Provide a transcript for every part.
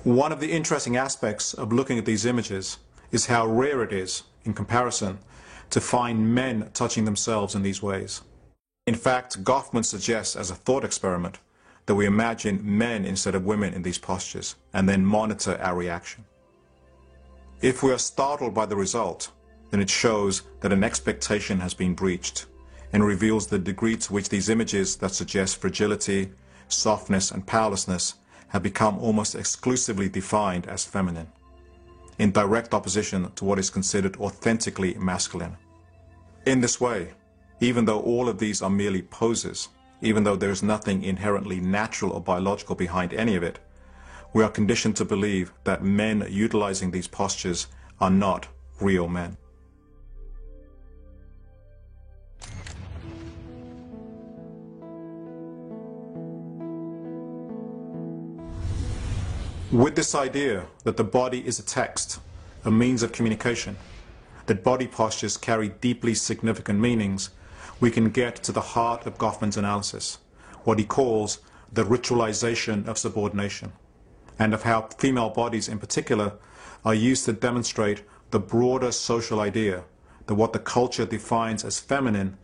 One of the interesting aspects of looking at these images is how rare it is, in comparison, to find men touching themselves in these ways. In fact, Goffman suggests as a thought experiment that we imagine men instead of women in these postures and then monitor our reaction. If we are startled by the result, then it shows that an expectation has been breached and reveals the degree to which these images that suggest fragility, softness, and powerlessness have become almost exclusively defined as feminine, in direct opposition to what is considered authentically masculine. In this way, even though all of these are merely poses, even though there is nothing inherently natural or biological behind any of it, we are conditioned to believe that men utilizing these postures are not real men. With this idea that the body is a text, a means of communication, that body postures carry deeply significant meanings, we can get to the heart of Goffman's analysis, what he calls the ritualization of subordination, and of how female bodies in particular are used to demonstrate the broader social idea that what the culture defines as feminine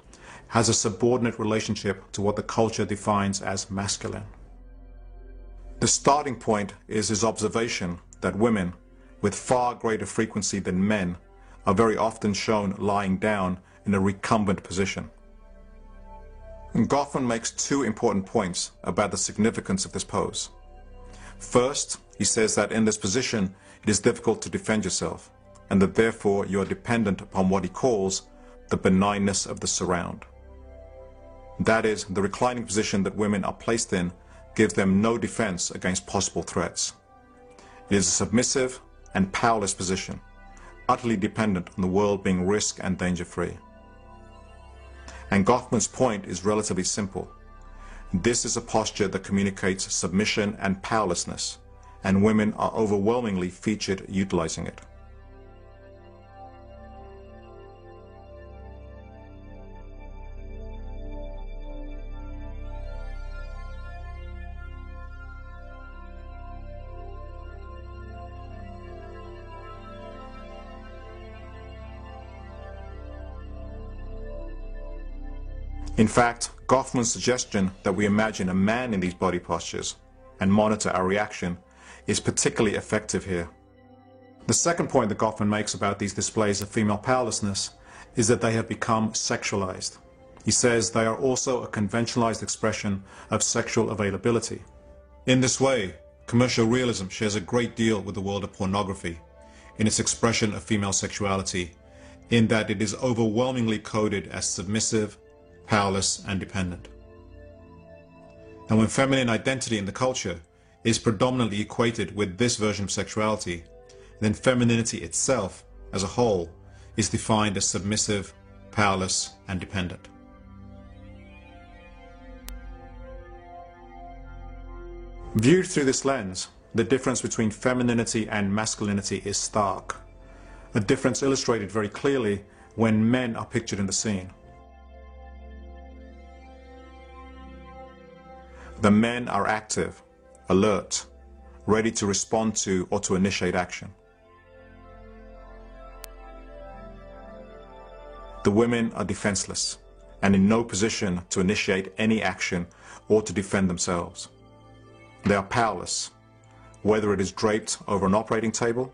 has a subordinate relationship to what the culture defines as masculine. The starting point is his observation that women, with far greater frequency than men, are very often shown lying down in a recumbent position. And Goffman makes two important points about the significance of this pose. First, he says that in this position it is difficult to defend yourself, and that therefore you are dependent upon what he calls the benignness of the surround. That is, the reclining position that women are placed in gives them no defense against possible threats. It is a submissive and powerless position, utterly dependent on the world being risk and danger-free. And Goffman's point is relatively simple. This is a posture that communicates submission and powerlessness, and women are overwhelmingly featured utilizing it. In fact, Goffman's suggestion that we imagine a man in these body postures and monitor our reaction is particularly effective here. The second point that Goffman makes about these displays of female powerlessness is that they have become sexualized. He says they are also a conventionalized expression of sexual availability. In this way, commercial realism shares a great deal with the world of pornography in its expression of female sexuality, in that it is overwhelmingly coded as submissive, powerless, and dependent. And when feminine identity in the culture is predominantly equated with this version of sexuality, then femininity itself, as a whole, is defined as submissive, powerless, and dependent. Viewed through this lens, the difference between femininity and masculinity is stark, a difference illustrated very clearly when men are pictured in the scene. The men are active, alert, ready to respond to or to initiate action. The women are defenseless and in no position to initiate any action or to defend themselves. They are powerless, whether it is draped over an operating table,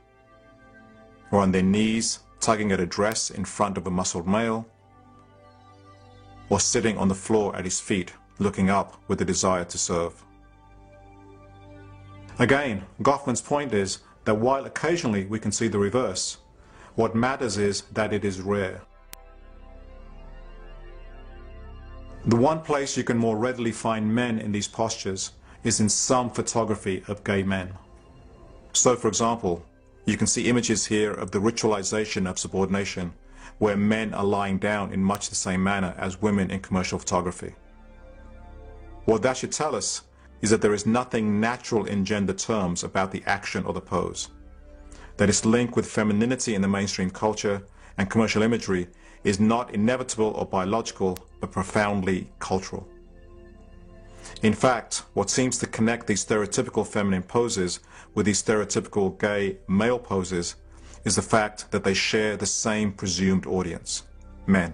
or on their knees tugging at a dress in front of a muscled male, or sitting on the floor at his feet looking up with the desire to serve. Again, Goffman's point is that while occasionally we can see the reverse, what matters is that it is rare. The one place you can more readily find men in these postures is in some photography of gay men. So, for example, you can see images here of the ritualization of subordination, where men are lying down in much the same manner as women in commercial photography. What that should tell us is that there is nothing natural in gender terms about the action or the pose, that its link with femininity in the mainstream culture and commercial imagery is not inevitable or biological, but profoundly cultural. In fact, what seems to connect these stereotypical feminine poses with these stereotypical gay male poses is the fact that they share the same presumed audience, men.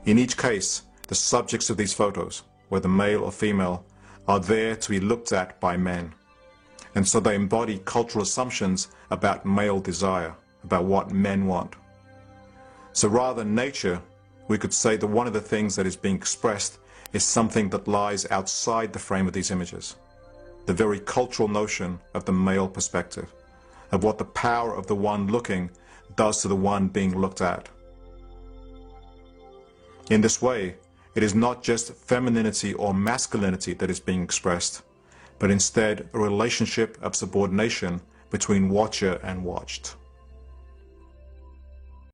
In each case, the subjects of these photos, whether male or female, are there to be looked at by men. And so they embody cultural assumptions about male desire, about what men want. So rather than nature, we could say that one of the things that is being expressed is something that lies outside the frame of these images. The very cultural notion of the male perspective, of what the power of the one looking does to the one being looked at. In this way, it is not just femininity or masculinity that is being expressed, but instead a relationship of subordination between watcher and watched.